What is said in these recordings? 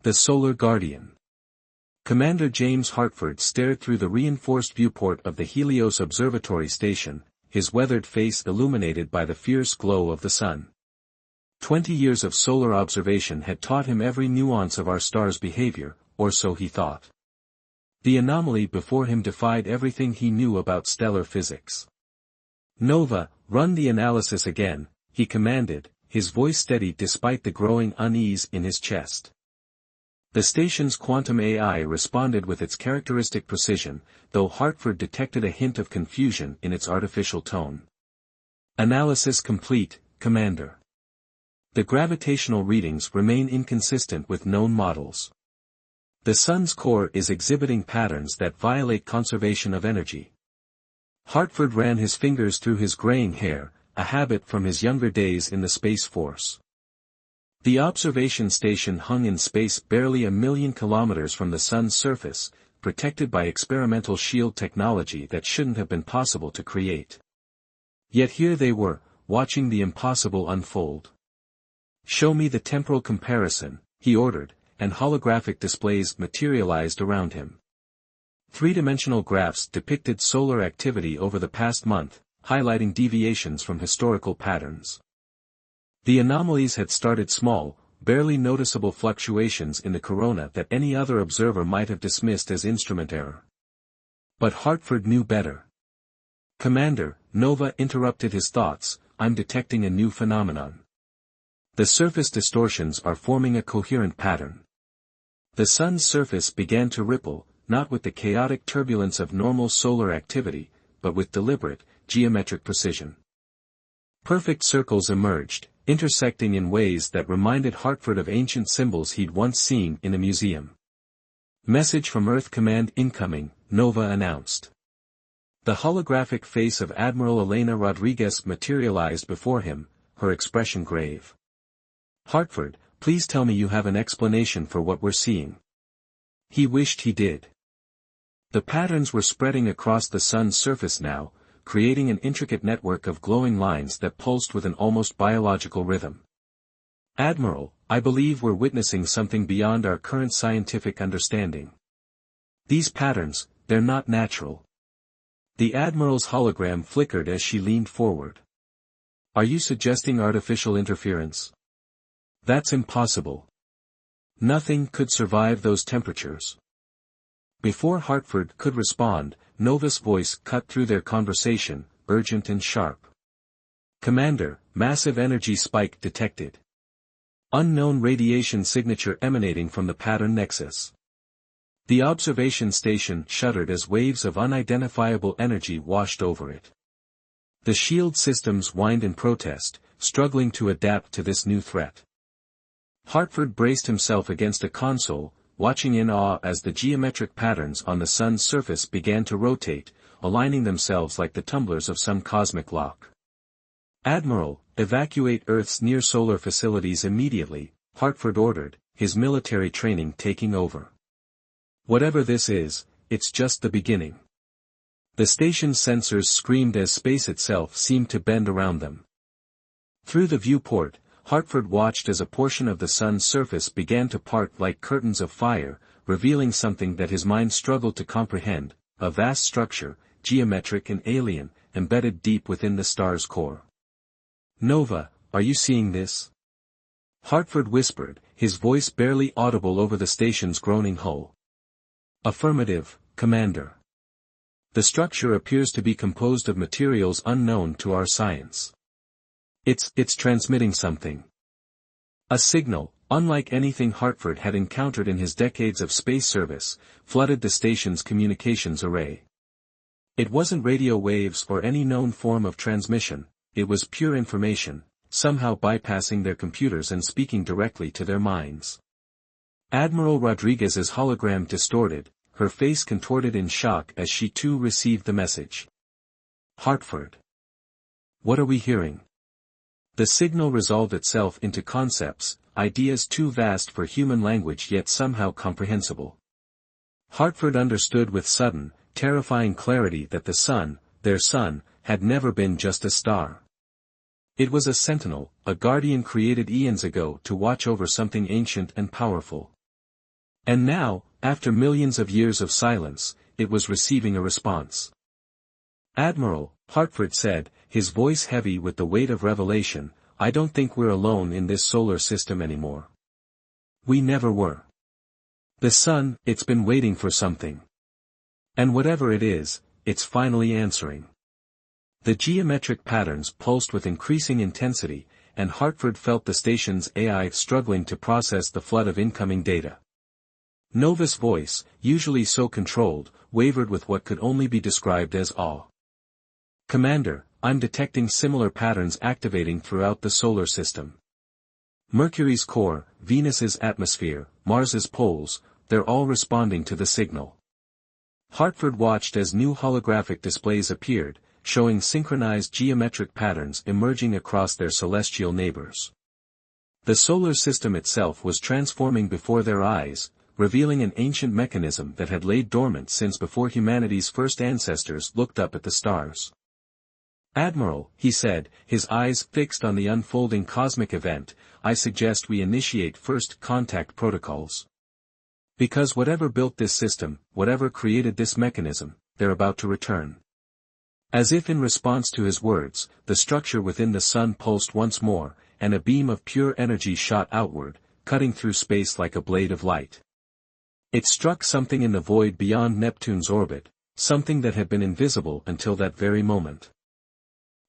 The Solar Guardian. Commander James Hartford stared through the reinforced viewport of the Helios Observatory Station, his weathered face illuminated by the fierce glow of the sun. 20 years of solar observation had taught him every nuance of our star's behavior, or so he thought. The anomaly before him defied everything he knew about stellar physics. "Nova, run the analysis again," he commanded, his voice steady despite the growing unease in his chest. The station's quantum AI responded with its characteristic precision, though Hartford detected a hint of confusion in its artificial tone. "Analysis complete, Commander. The gravitational readings remain inconsistent with known models. The Sun's core is exhibiting patterns that violate conservation of energy." Hartford ran his fingers through his graying hair, a habit from his younger days in the Space Force. The observation station hung in space barely 1,000,000 kilometers from the Sun's surface, protected by experimental shield technology that shouldn't have been possible to create. Yet here they were, watching the impossible unfold. "Show me the temporal comparison," he ordered, and holographic displays materialized around him. Three-dimensional graphs depicted solar activity over the past month, highlighting deviations from historical patterns. The anomalies had started small, barely noticeable fluctuations in the corona that any other observer might have dismissed as instrument error. But Hartford knew better. "Commander," Nova interrupted his thoughts, "I'm detecting a new phenomenon. The surface distortions are forming a coherent pattern." The Sun's surface began to ripple, not with the chaotic turbulence of normal solar activity, but with deliberate, geometric precision. Perfect circles emerged, intersecting in ways that reminded Hartford of ancient symbols he'd once seen in a museum. "Message from Earth Command incoming," Nova announced. The holographic face of Admiral Elena Rodriguez materialized before him, her expression grave. "Hartford, please tell me you have an explanation for what we're seeing." He wished he did. The patterns were spreading across the Sun's surface now, creating an intricate network of glowing lines that pulsed with an almost biological rhythm. "Admiral, I believe we're witnessing something beyond our current scientific understanding. These patterns, they're not natural." The Admiral's hologram flickered as she leaned forward. "Are you suggesting artificial interference?" "That's impossible. Nothing could survive those temperatures." Before Hartford could respond, Nova's voice cut through their conversation, urgent and sharp. "Commander, massive energy spike detected. Unknown radiation signature emanating from the pattern nexus." The observation station shuddered as waves of unidentifiable energy washed over it. The shield systems whined in protest, struggling to adapt to this new threat. Hartford braced himself against a console, watching in awe as the geometric patterns on the Sun's surface began to rotate, aligning themselves like the tumblers of some cosmic lock. "Admiral, evacuate Earth's near-solar facilities immediately," Hartford ordered, his military training taking over. "Whatever this is, it's just the beginning." The station's sensors screamed as space itself seemed to bend around them. Through the viewport, Hartford watched as a portion of the Sun's surface began to part like curtains of fire, revealing something that his mind struggled to comprehend, a vast structure, geometric and alien, embedded deep within the star's core. "Nova, are you seeing this?" Hartford whispered, his voice barely audible over the station's groaning hull. "Affirmative, Commander. The structure appears to be composed of materials unknown to our science. It's transmitting something." A signal, unlike anything Hartford had encountered in his decades of space service, flooded the station's communications array. It wasn't radio waves or any known form of transmission, it was pure information, somehow bypassing their computers and speaking directly to their minds. Admiral Rodriguez's hologram distorted, her face contorted in shock as she too received the message. "Hartford. What are we hearing?" The signal resolved itself into concepts, ideas too vast for human language yet somehow comprehensible. Hartford understood with sudden, terrifying clarity that the Sun, their Sun, had never been just a star. It was a sentinel, a guardian created eons ago to watch over something ancient and powerful. And now, after millions of years of silence, it was receiving a response. "Admiral," Hartford said, his voice heavy with the weight of revelation, "I don't think we're alone in this solar system anymore. We never were. The sun, it's been waiting for something. And whatever it is, it's finally answering." The geometric patterns pulsed with increasing intensity, and Hartford felt the station's AI struggling to process the flood of incoming data. Nova's voice, usually so controlled, wavered with what could only be described as awe. "Commander, I'm detecting similar patterns activating throughout the solar system. Mercury's core, Venus's atmosphere, Mars's poles, they're all responding to the signal." Hartford watched as new holographic displays appeared, showing synchronized geometric patterns emerging across their celestial neighbors. The solar system itself was transforming before their eyes, revealing an ancient mechanism that had laid dormant since before humanity's first ancestors looked up at the stars. "Admiral," he said, his eyes fixed on the unfolding cosmic event, "I suggest we initiate first contact protocols. Because whatever built this system, whatever created this mechanism, they're about to return." As if in response to his words, the structure within the sun pulsed once more, and a beam of pure energy shot outward, cutting through space like a blade of light. It struck something in the void beyond Neptune's orbit, something that had been invisible until that very moment.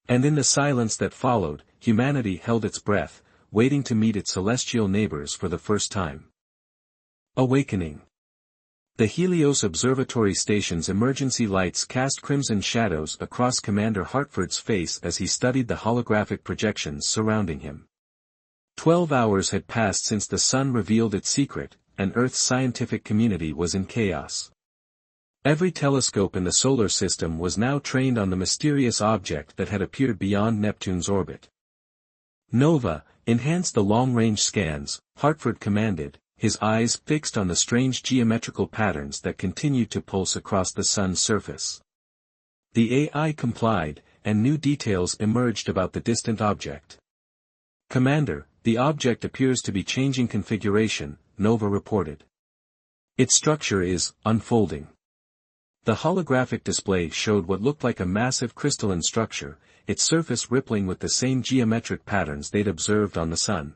And in the silence that followed, humanity held its breath, waiting to meet its celestial neighbors for the first time. Awakening. The Helios Observatory Station's emergency lights cast crimson shadows across Commander Hartford's face as he studied the holographic projections surrounding him. 12 hours had passed since the sun revealed its secret, and Earth's scientific community was in chaos. Every telescope in the solar system was now trained on the mysterious object that had appeared beyond Neptune's orbit. "Nova, enhance the long-range scans," Hartford commanded, his eyes fixed on the strange geometrical patterns that continued to pulse across the sun's surface. The AI complied, and new details emerged about the distant object. "Commander, the object appears to be changing configuration," Nova reported. "Its structure is unfolding." The holographic display showed what looked like a massive crystalline structure, its surface rippling with the same geometric patterns they'd observed on the sun.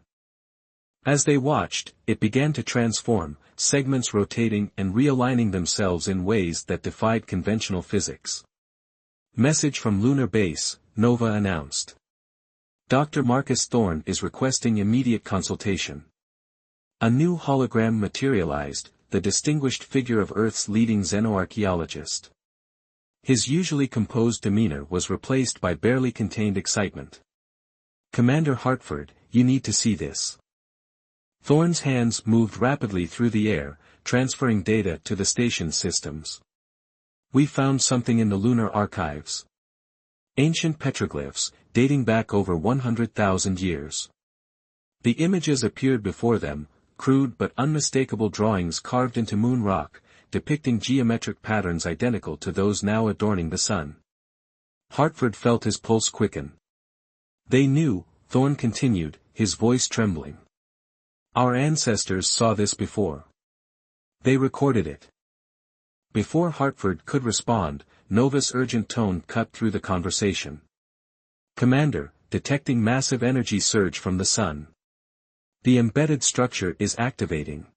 As they watched, it began to transform, segments rotating and realigning themselves in ways that defied conventional physics. "Message from Lunar Base," Nova announced. "Dr. Marcus Thorne is requesting immediate consultation." A new hologram materialized, the distinguished figure of Earth's leading xenoarchaeologist. His usually composed demeanor was replaced by barely contained excitement. "Commander Hartford, you need to see this." Thorne's hands moved rapidly through the air, transferring data to the station's systems. "We found something in the lunar archives. Ancient petroglyphs, dating back over 100,000 years." The images appeared before them, crude but unmistakable drawings carved into moon rock, depicting geometric patterns identical to those now adorning the sun. Hartford felt his pulse quicken. "They knew," Thorne continued, his voice trembling. "Our ancestors saw this before. They recorded it." Before Hartford could respond, Nova's urgent tone cut through the conversation. "Commander, detecting massive energy surge from the sun. The embedded structure is activating."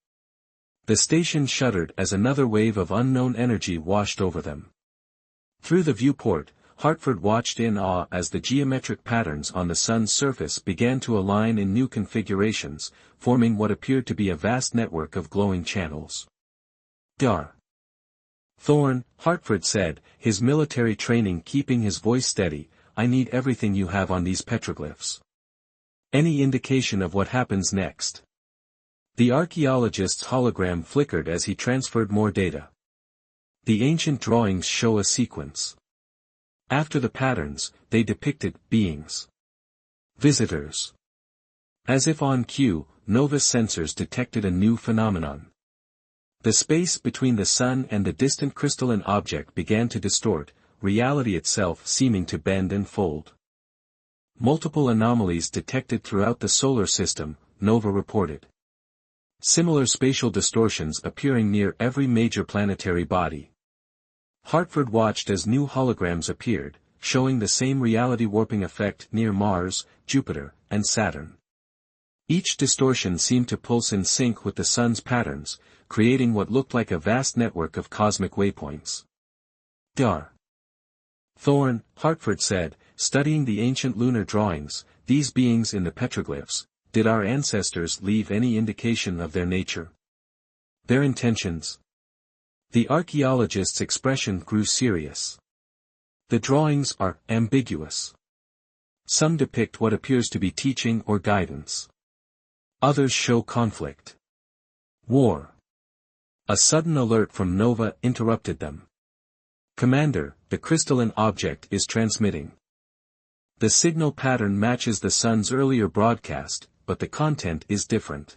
The station shuddered as another wave of unknown energy washed over them. Through the viewport, Hartford watched in awe as the geometric patterns on the sun's surface began to align in new configurations, forming what appeared to be a vast network of glowing channels. "Dar. Thorne," Hartford said, his military training keeping his voice steady, "I need everything you have on these petroglyphs. Any indication of what happens next?" The archaeologist's hologram flickered as he transferred more data. "The ancient drawings show a sequence. After the patterns, they depicted beings. Visitors." As if on cue, Nova's sensors detected a new phenomenon. The space between the sun and the distant crystalline object began to distort, reality itself seeming to bend and fold. "Multiple anomalies detected throughout the solar system," Nova reported. Similar spatial distortions appearing near every major planetary body. Hartford watched as new holograms appeared, showing the same reality warping effect near Mars, Jupiter, and Saturn. Each distortion seemed to pulse in sync with the sun's patterns, creating what looked like a vast network of cosmic waypoints. Dr. Thorne, Hartford said, studying the ancient lunar drawings, these beings in the petroglyphs, did our ancestors leave any indication of their nature? Their intentions? The archaeologist's expression grew serious. The drawings are ambiguous. Some depict what appears to be teaching or guidance. Others show conflict. War. A sudden alert from Nova interrupted them. Commander, the crystalline object is transmitting. The signal pattern matches the sun's earlier broadcast, but the content is different.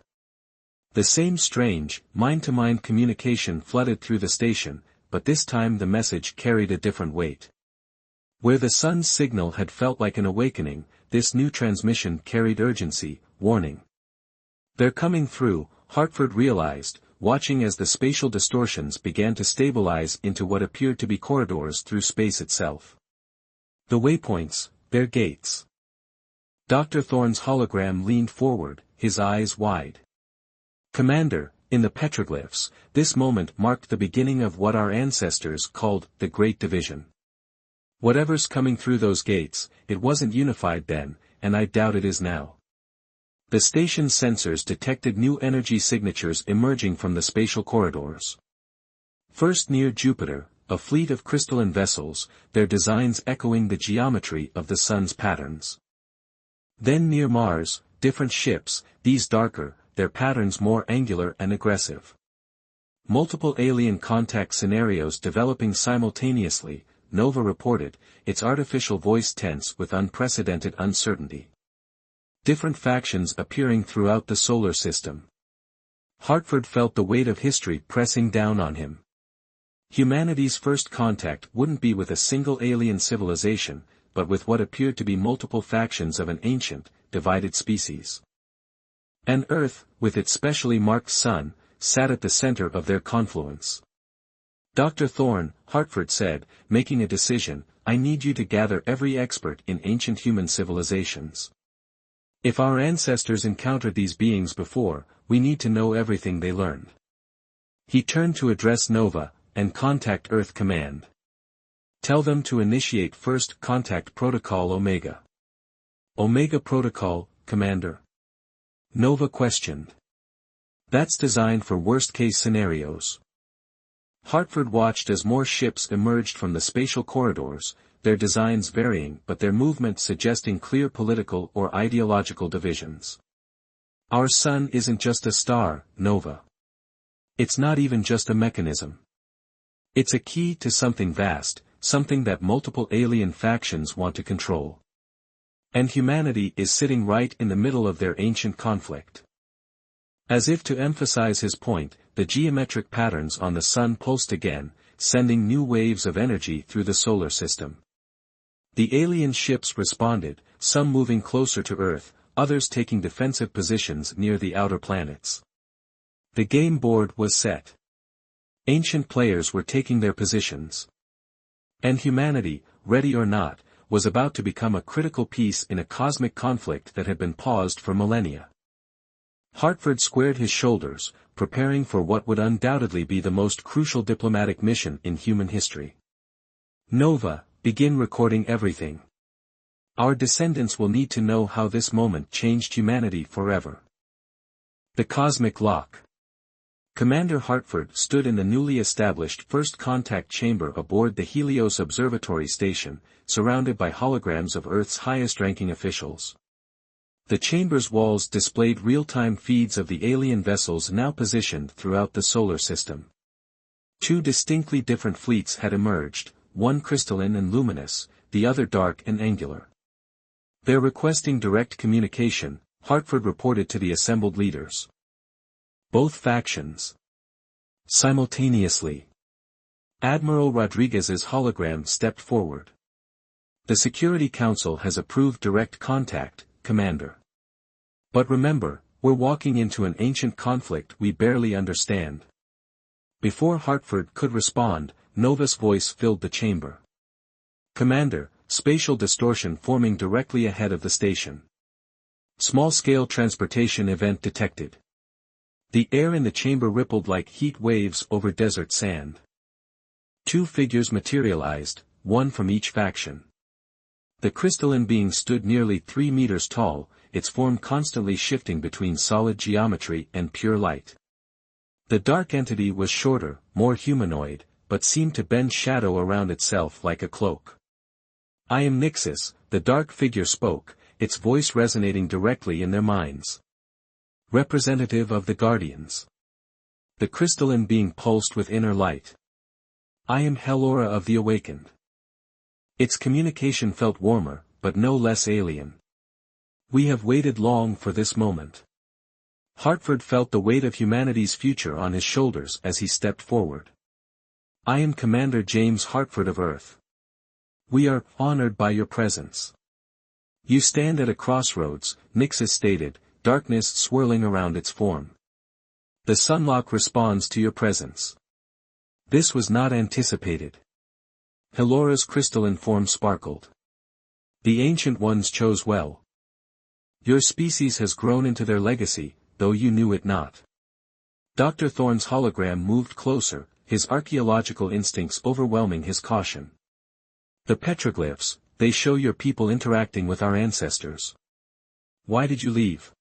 The same strange, mind-to-mind communication flooded through the station, but this time the message carried a different weight. Where the sun's signal had felt like an awakening, this new transmission carried urgency, warning. They're coming through, Hartford realized, watching as the spatial distortions began to stabilize into what appeared to be corridors through space itself. The waypoints, their gates. Dr. Thorne's hologram leaned forward, his eyes wide. Commander, in the petroglyphs, this moment marked the beginning of what our ancestors called the Great Division. Whatever's coming through those gates, it wasn't unified then, and I doubt it is now. The station's sensors detected new energy signatures emerging from the spatial corridors. First near Jupiter, a fleet of crystalline vessels, their designs echoing the geometry of the sun's patterns. Then near Mars, different ships, these darker, their patterns more angular and aggressive. Multiple alien contact scenarios developing simultaneously, Nova reported, its artificial voice tense with unprecedented uncertainty. Different factions appearing throughout the solar system. Hartford felt the weight of history pressing down on him. Humanity's first contact wouldn't be with a single alien civilization, but with what appeared to be multiple factions of an ancient, divided species. And Earth, with its specially marked sun, sat at the center of their confluence. Dr. Thorne, Hartford said, making a decision, I need you to gather every expert in ancient human civilizations. If our ancestors encountered these beings before, we need to know everything they learned. He turned to address Nova, and contact Earth Command. Tell them to initiate First Contact Protocol Omega. Omega Protocol, Commander? Nova questioned. That's designed for worst-case scenarios. Hartford watched as more ships emerged from the spatial corridors, their designs varying but their movement suggesting clear political or ideological divisions. Our sun isn't just a star, Nova. It's not even just a mechanism. It's a key to something vast, something that multiple alien factions want to control. And humanity is sitting right in the middle of their ancient conflict. As if to emphasize his point, the geometric patterns on the sun pulsed again, sending new waves of energy through the solar system. The alien ships responded, some moving closer to Earth, others taking defensive positions near the outer planets. The game board was set. Ancient players were taking their positions. And humanity, ready or not, was about to become a critical piece in a cosmic conflict that had been paused for millennia. Hartford squared his shoulders, preparing for what would undoubtedly be the most crucial diplomatic mission in human history. Nova, begin recording everything. Our descendants will need to know how this moment changed humanity forever. The Cosmic Lock. Commander Hartford stood in the newly established first contact chamber aboard the Helios Observatory Station, surrounded by holograms of Earth's highest-ranking officials. The chamber's walls displayed real-time feeds of the alien vessels now positioned throughout the solar system. Two distinctly different fleets had emerged, one crystalline and luminous, the other dark and angular. They're requesting direct communication, Hartford reported to the assembled leaders. Both factions. Simultaneously. Admiral Rodriguez's hologram stepped forward. The Security Council has approved direct contact, Commander. But remember, We're walking into an ancient conflict we barely understand. Before Hartford could respond, Nova's voice filled the chamber. Commander, spatial distortion forming directly ahead of the station. Small-scale transportation event detected. The air in the chamber rippled like heat waves over desert sand. Two figures materialized, one from each faction. The crystalline being stood nearly 3 meters tall, its form constantly shifting between solid geometry and pure light. The dark entity was shorter, more humanoid, but seemed to bend shadow around itself like a cloak. I am Nixus, the dark figure spoke, its voice resonating directly in their minds. Representative of the Guardians. The crystalline being pulsed with inner light. I am Hellora of the Awakened. Its communication felt warmer, but no less alien. We have waited long for this moment. Hartford felt the weight of humanity's future on his shoulders as he stepped forward. I am Commander James Hartford of Earth. We are honored by your presence. You stand at a crossroads, Nixus stated, darkness swirling around its form. The sunlock responds to your presence. This was not anticipated. Hellora's crystalline form sparkled. The Ancient Ones chose well. Your species has grown into their legacy, though you knew it not. Dr. Thorne's hologram moved closer, his archaeological instincts overwhelming his caution. The petroglyphs, they show your people interacting with our ancestors. Why did you leave?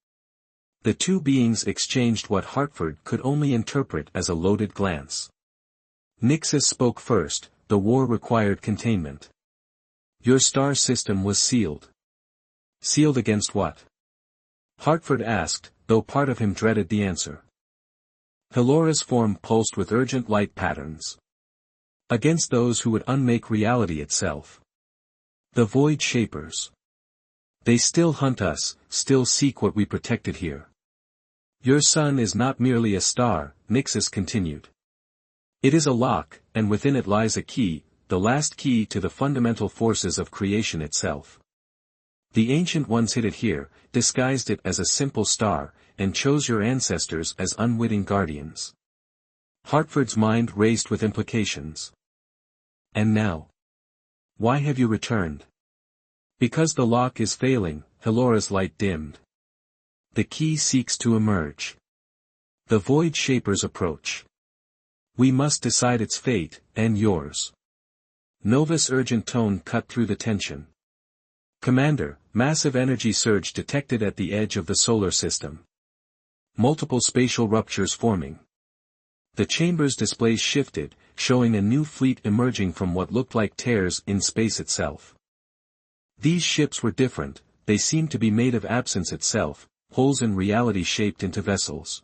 The two beings exchanged what Hartford could only interpret as a loaded glance. Nixus spoke first, the war required containment. Your star system was sealed. Sealed against what? Hartford asked, though part of him dreaded the answer. Hellora's form pulsed with urgent light patterns. Against those who would unmake reality itself. The Void Shapers. They still hunt us, still seek what we protected here. Your sun is not merely a star, Nixus continued. It is a lock, and within it lies a key, the last key to the fundamental forces of creation itself. The Ancient Ones hid it here, disguised it as a simple star, and chose your ancestors as unwitting guardians. Hartford's mind raced with implications. And now? Why have you returned? Because the lock is failing, Hellora's light dimmed. The key seeks to emerge. The Void Shapers approach. We must decide its fate, and yours. Nova's urgent tone cut through the tension. Commander, massive energy surge detected at the edge of the solar system. Multiple spatial ruptures forming. The chamber's displays shifted, showing a new fleet emerging from what looked like tears in space itself. These ships were different, they seemed to be made of absence itself, holes in reality shaped into vessels.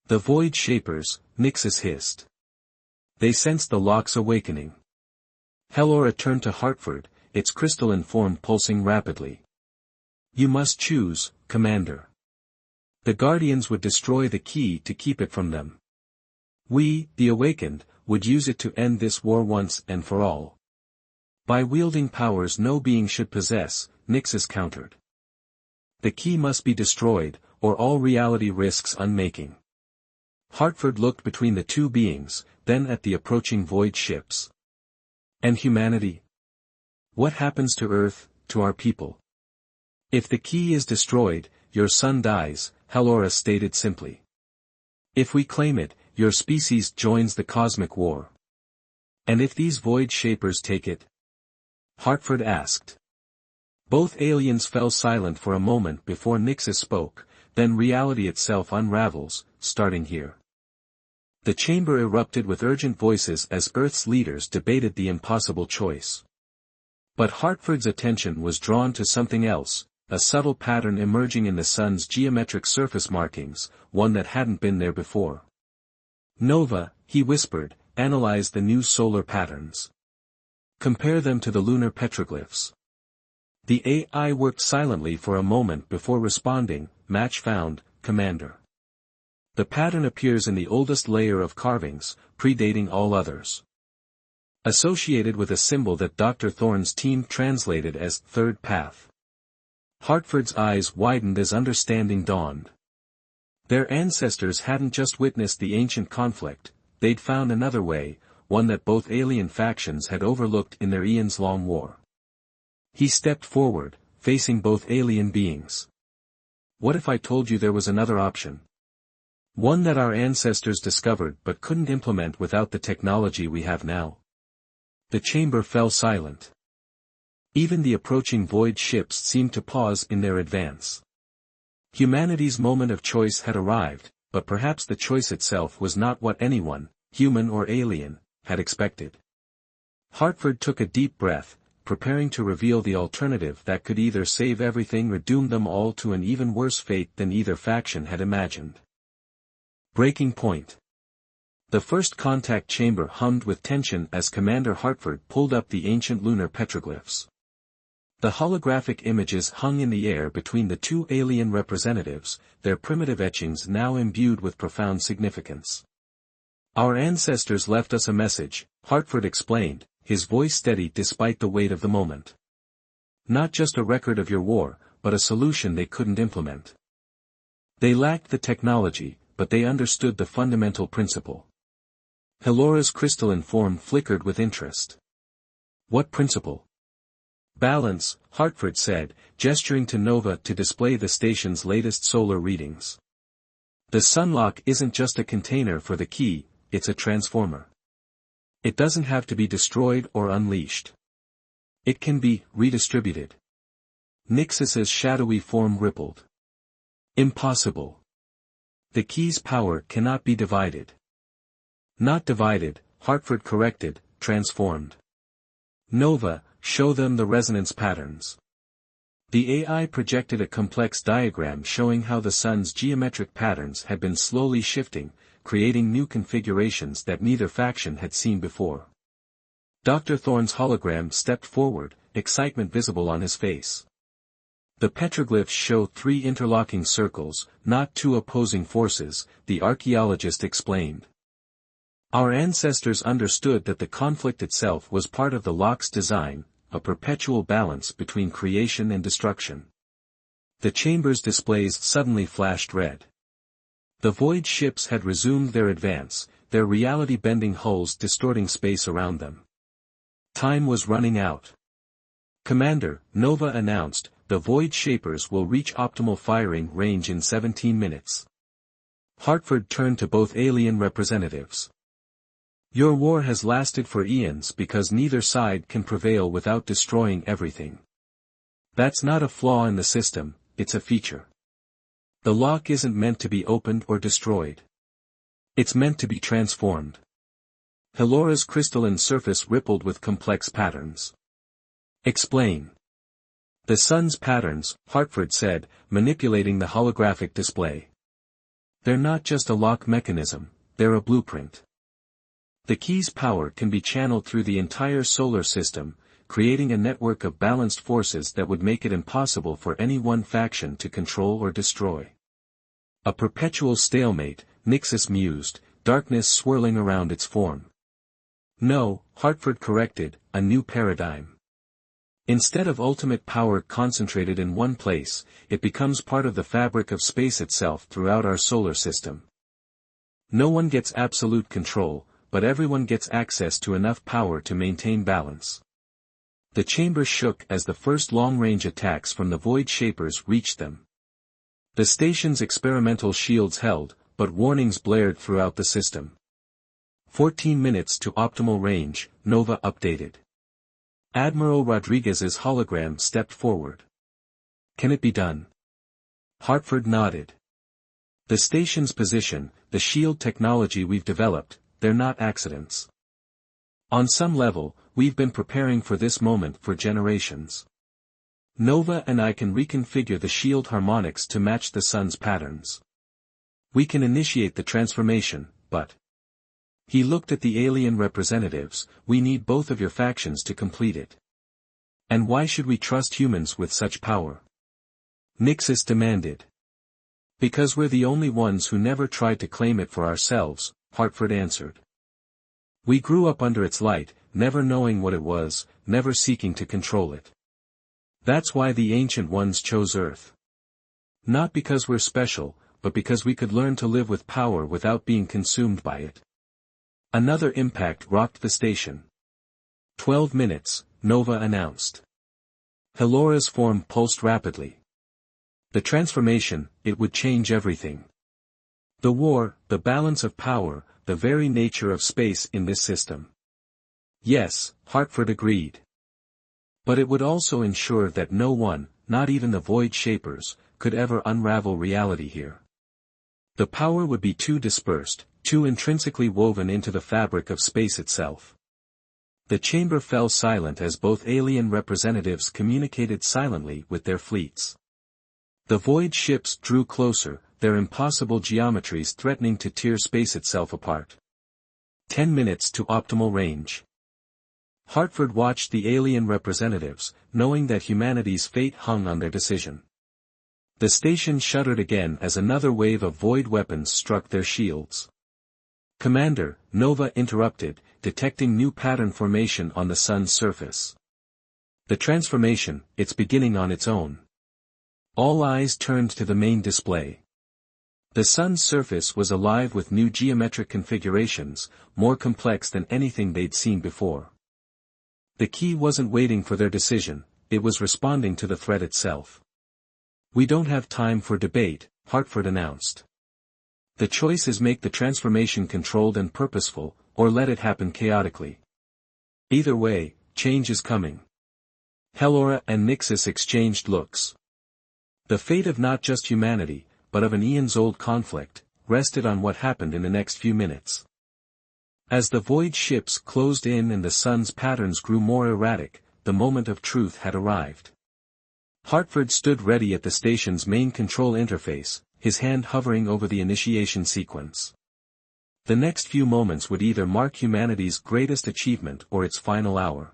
The Void Shapers, Nixus hissed. They sensed the lock's awakening. Hellora turned to Hartford, its crystalline form pulsing rapidly. You must choose, Commander. The Guardians would destroy the key to keep it from them. We, the Awakened, would use it to end this war once and for all. By wielding powers no being should possess, Nixus countered. The key must be destroyed, or all reality risks unmaking. Hartford looked between the two beings, then at the approaching void ships. And humanity? What happens to Earth, to our people? If the key is destroyed, your sun dies, Hellora stated simply. If we claim it, your species joins the cosmic war. And if these Void Shapers take it? Hartford asked. Both aliens fell silent for a moment before Nixus spoke, then reality itself unravels, starting here. The chamber erupted with urgent voices as Earth's leaders debated the impossible choice. But Hartford's attention was drawn to something else, a subtle pattern emerging in the sun's geometric surface markings, one that hadn't been there before. Nova, he whispered, analyze the new solar patterns. Compare them to the lunar petroglyphs. The AI worked silently for a moment before responding, match found, Commander. The pattern appears in the oldest layer of carvings, predating all others. Associated with a symbol that Dr. Thorne's team translated as Third Path. Hartford's eyes widened as understanding dawned. Their ancestors hadn't just witnessed the ancient conflict, they'd found another way, one that both alien factions had overlooked in their eons-long war. He stepped forward, facing both alien beings. What if I told you there was another option? One that our ancestors discovered but couldn't implement without the technology we have now. The chamber fell silent. Even the approaching void ships seemed to pause in their advance. Humanity's moment of choice had arrived, but perhaps the choice itself was not what anyone, human or alien, had expected. Hartford took a deep breath, preparing to reveal the alternative that could either save everything or doom them all to an even worse fate than either faction had imagined. Breaking point. The first contact chamber hummed with tension as Commander Hartford pulled up the ancient lunar petroglyphs. The holographic images hung in the air between the two alien representatives, their primitive etchings now imbued with profound significance. Our ancestors left us a message, Hartford explained, his voice steady despite the weight of the moment. Not just a record of your war, but a solution they couldn't implement. They lacked the technology, but they understood the fundamental principle. Helora's crystalline form flickered with interest. What principle? Balance, Hartford said, gesturing to Nova to display the station's latest solar readings. The sunlock isn't just a container for the key, it's a transformer. It doesn't have to be destroyed or unleashed. It can be redistributed. Nixus's shadowy form rippled. Impossible. The key's power cannot be divided. Not divided, Hartford corrected, transformed. Nova, show them the resonance patterns. The AI projected a complex diagram showing how the sun's geometric patterns had been slowly shifting, creating new configurations that neither faction had seen before. Dr. Thorne's hologram stepped forward, excitement visible on his face. The petroglyphs show 3 interlocking circles, not 2 opposing forces, the archaeologist explained. Our ancestors understood that the conflict itself was part of the lock's design, a perpetual balance between creation and destruction. The chamber's displays suddenly flashed red. The void ships had resumed their advance, their reality-bending hulls distorting space around them. Time was running out. Commander, Nova announced, the Void Shapers will reach optimal firing range in 17 minutes. Hartford turned to both alien representatives. Your war has lasted for eons because neither side can prevail without destroying everything. That's not a flaw in the system, it's a feature. The lock isn't meant to be opened or destroyed. It's meant to be transformed. Helora's crystalline surface rippled with complex patterns. Explain. The sun's patterns, Hartford said, manipulating the holographic display. They're not just a lock mechanism, they're a blueprint. The key's power can be channeled through the entire solar system, creating a network of balanced forces that would make it impossible for any one faction to control or destroy. A perpetual stalemate, Nixus mused, darkness swirling around its form. No, Hartford corrected, a new paradigm. Instead of ultimate power concentrated in one place, it becomes part of the fabric of space itself throughout our solar system. No one gets absolute control, but everyone gets access to enough power to maintain balance. The chamber shook as the first long-range attacks from the Void Shapers reached them. The station's experimental shields held, but warnings blared throughout the system. 14 minutes to optimal range, Nova updated. Admiral Rodriguez's hologram stepped forward. Can it be done? Hartford nodded. The station's position, the shield technology we've developed, they're not accidents. On some level, we've been preparing for this moment for generations. Nova and I can reconfigure the shield harmonics to match the sun's patterns. We can initiate the transformation, but... He looked at the alien representatives, we need both of your factions to complete it. And why should we trust humans with such power? Nixus demanded. Because we're the only ones who never tried to claim it for ourselves, Hartford answered. We grew up under its light, never knowing what it was, never seeking to control it. That's why the Ancient Ones chose Earth. Not because we're special, but because we could learn to live with power without being consumed by it. Another impact rocked the station. 12 minutes, Nova announced. Helora's form pulsed rapidly. The transformation, it would change everything. The war, the balance of power, the very nature of space in this system. Yes, Hartford agreed. But it would also ensure that no one, not even the Void Shapers, could ever unravel reality here. The power would be too dispersed, too intrinsically woven into the fabric of space itself. The chamber fell silent as both alien representatives communicated silently with their fleets. The Void ships drew closer, their impossible geometries threatening to tear space itself apart. 10 minutes to optimal range. Hartford watched the alien representatives, knowing that humanity's fate hung on their decision. The station shuddered again as another wave of void weapons struck their shields. "Commander," Nova interrupted, detecting new pattern formation on the sun's surface. "The transformation, it's beginning on its own." All eyes turned to the main display. The sun's surface was alive with new geometric configurations, more complex than anything they'd seen before. The key wasn't waiting for their decision, it was responding to the threat itself. "We don't have time for debate," Hartford announced. "The choice is make the transformation controlled and purposeful, or let it happen chaotically. Either way, change is coming." Helora and Nixis exchanged looks. The fate of not just humanity, but of an eons-old conflict, rested on what happened in the next few minutes. As the Void ships closed in and the sun's patterns grew more erratic, the moment of truth had arrived. Hartford stood ready at the station's main control interface, his hand hovering over the initiation sequence. The next few moments would either mark humanity's greatest achievement or its final hour.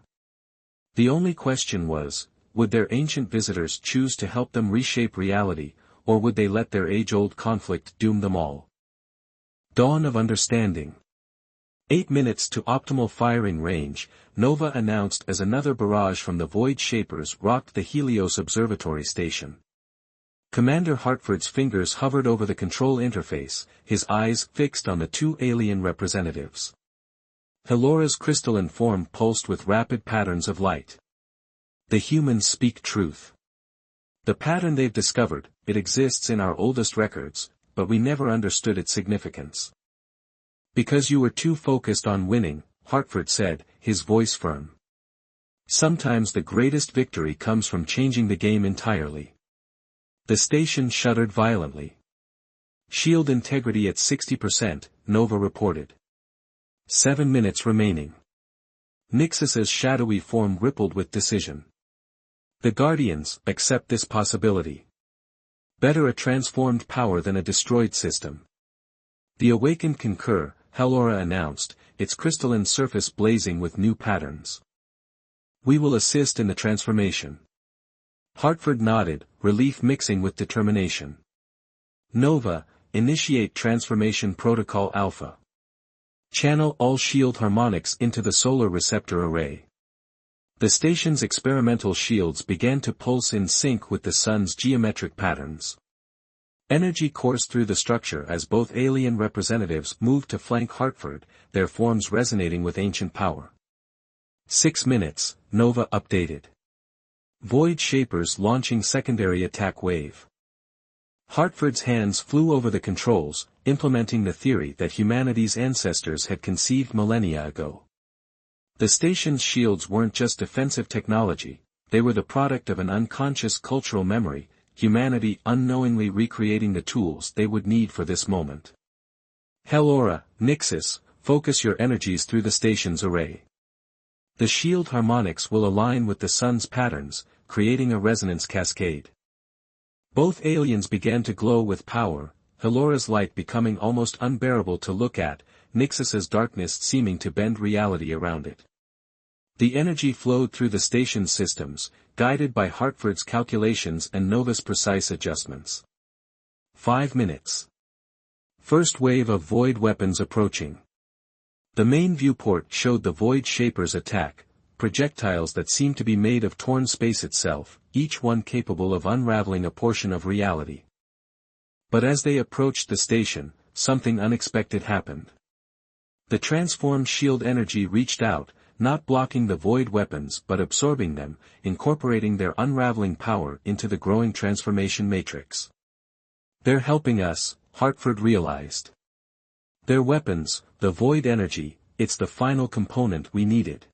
The only question was, would their ancient visitors choose to help them reshape reality, or would they let their age-old conflict doom them all? Dawn of understanding. 8 minutes to optimal firing range, Nova announced as another barrage from the Void Shapers rocked the Helios Observatory Station. Commander Hartford's fingers hovered over the control interface, his eyes fixed on the two alien representatives. Helora's crystalline form pulsed with rapid patterns of light. "The humans speak truth. The pattern they've discovered, it exists in our oldest records, but we never understood its significance." "Because you were too focused on winning," Hartford said, his voice firm. "Sometimes the greatest victory comes from changing the game entirely." The station shuddered violently. "Shield integrity at 60%, Nova reported. 7 minutes remaining." Nixis's shadowy form rippled with decision. "The Guardians accept this possibility. Better a transformed power than a destroyed system." "The Awakened concur," Helora announced, its crystalline surface blazing with new patterns. "We will assist in the transformation." Hartford nodded, relief mixing with determination. "Nova, initiate Transformation Protocol Alpha. Channel all shield harmonics into the solar receptor array." The station's experimental shields began to pulse in sync with the sun's geometric patterns. Energy coursed through the structure as both alien representatives moved to flank Hartford, their forms resonating with ancient power. 6 minutes, Nova updated. Void Shapers launching secondary attack wave. Hartford's hands flew over the controls, implementing the theory that humanity's ancestors had conceived millennia ago. The station's shields weren't just defensive technology, they were the product of an unconscious cultural memory, humanity unknowingly recreating the tools they would need for this moment. Helora, Nixis, focus your energies through the station's array. The shield harmonics will align with the sun's patterns, creating a resonance cascade. Both aliens began to glow with power, Helora's light becoming almost unbearable to look at, Nixis's darkness seeming to bend reality around it. The energy flowed through the station's systems, guided by Hartford's calculations and Nova's precise adjustments. 5 minutes. First wave of void weapons approaching. The main viewport showed the Void Shapers' attack, projectiles that seemed to be made of torn space itself, each one capable of unraveling a portion of reality. But as they approached the station, something unexpected happened. The transformed shield energy reached out, not blocking the void weapons but absorbing them, incorporating their unraveling power into the growing transformation matrix. "They're helping us," Hartford realized. "Their weapons, the void energy, it's the final component we needed."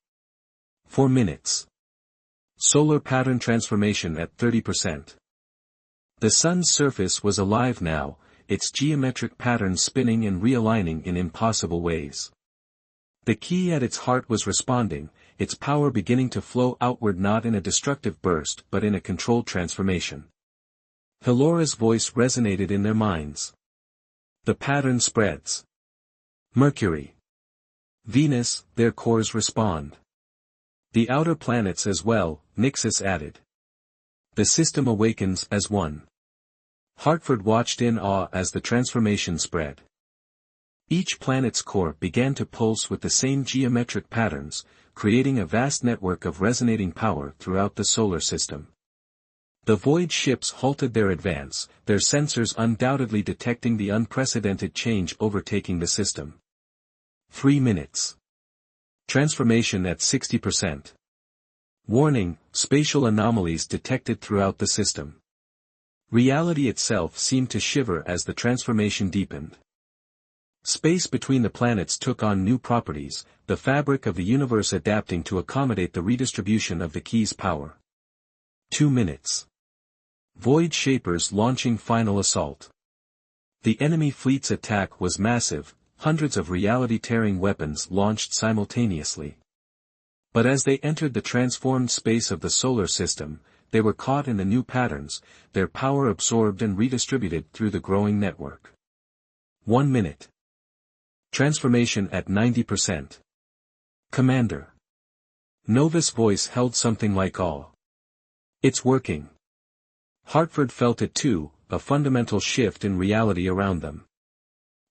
4 minutes. Solar pattern transformation at 30%. The sun's surface was alive now, its geometric patterns spinning and realigning in impossible ways. The key at its heart was responding, its power beginning to flow outward not in a destructive burst but in a controlled transformation. Helora's voice resonated in their minds. The pattern spreads. Mercury. Venus, their cores respond. The outer planets as well, Nixus added. The system awakens as one. Hartford watched in awe as the transformation spread. Each planet's core began to pulse with the same geometric patterns, creating a vast network of resonating power throughout the solar system. The void ships halted their advance, their sensors undoubtedly detecting the unprecedented change overtaking the system. 3 minutes. Transformation at 60%. Warning, spatial anomalies detected throughout the system. Reality itself seemed to shiver as the transformation deepened. Space between the planets took on new properties, the fabric of the universe adapting to accommodate the redistribution of the key's power. 2 minutes. Void Shapers launching final assault. The enemy fleet's attack was massive, hundreds of reality-tearing weapons launched simultaneously. But as they entered the transformed space of the solar system, they were caught in the new patterns, their power absorbed and redistributed through the growing network. 1 minute. Transformation at 90%. Commander. Nova's voice held something like awe. "It's working." Hartford felt it too, a fundamental shift in reality around them.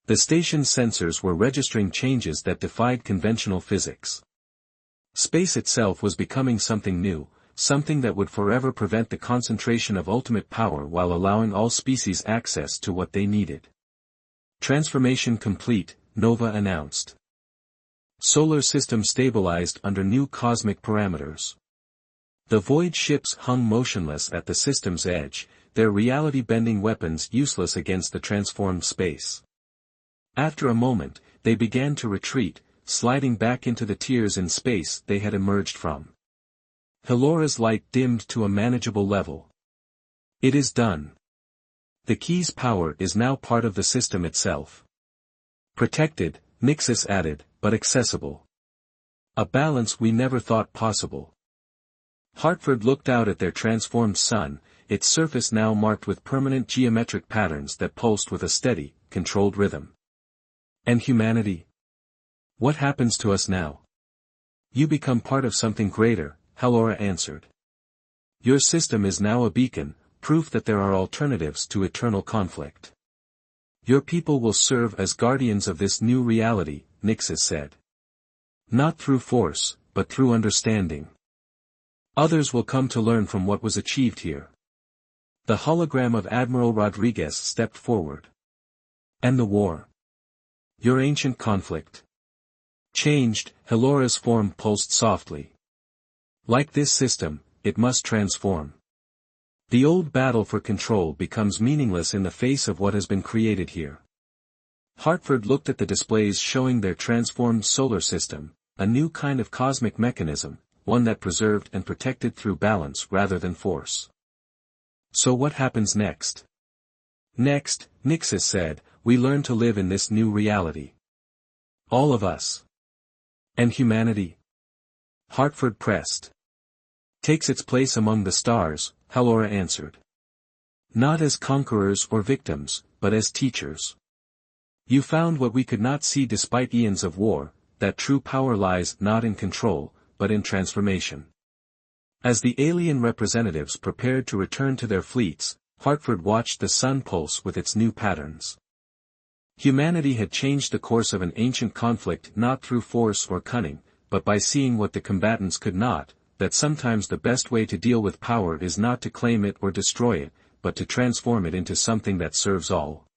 The station's sensors were registering changes that defied conventional physics. Space itself was becoming something new, something that would forever prevent the concentration of ultimate power while allowing all species access to what they needed. Transformation complete, Nova announced. Solar system stabilized under new cosmic parameters. The void ships hung motionless at the system's edge, their reality-bending weapons useless against the transformed space. After a moment, they began to retreat, sliding back into the tiers in space they had emerged from. Helora's light dimmed to a manageable level. "It is done. The key's power is now part of the system itself. Protected," Nixus added, "but accessible. A balance we never thought possible." Hartford looked out at their transformed sun, its surface now marked with permanent geometric patterns that pulsed with a steady, controlled rhythm. "And humanity? What happens to us now?" "You become part of something greater," Helora answered. "Your system is now a beacon, proof that there are alternatives to eternal conflict. Your people will serve as guardians of this new reality," Nixus said. "Not through force, but through understanding. Others will come to learn from what was achieved here." The hologram of Admiral Rodriguez stepped forward. "And the war? Your ancient conflict?" "Changed," Helora's form pulsed softly. "Like this system, it must transform. The old battle for control becomes meaningless in the face of what has been created here." Hartford looked at the displays showing their transformed solar system, a new kind of cosmic mechanism, one that preserved and protected through balance rather than force. "So what happens next?" "Next," Nixus said, "we learn to live in this new reality. All of us." "And humanity?" Hartford pressed. "Takes its place among the stars," Helora answered. "Not as conquerors or victims, but as teachers. You found what we could not see despite eons of war, that true power lies not in control, but in transformation." As the alien representatives prepared to return to their fleets, Hartford watched the sun pulse with its new patterns. Humanity had changed the course of an ancient conflict not through force or cunning, but by seeing what the combatants could not, that sometimes the best way to deal with power is not to claim it or destroy it, but to transform it into something that serves all.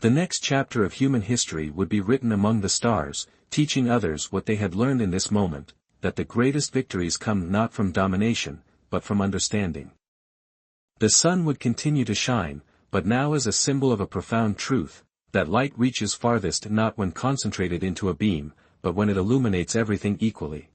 The next chapter of human history would be written among the stars, teaching others what they had learned in this moment, that the greatest victories come not from domination, but from understanding. The sun would continue to shine, but now as a symbol of a profound truth, that light reaches farthest not when concentrated into a beam, but when it illuminates everything equally.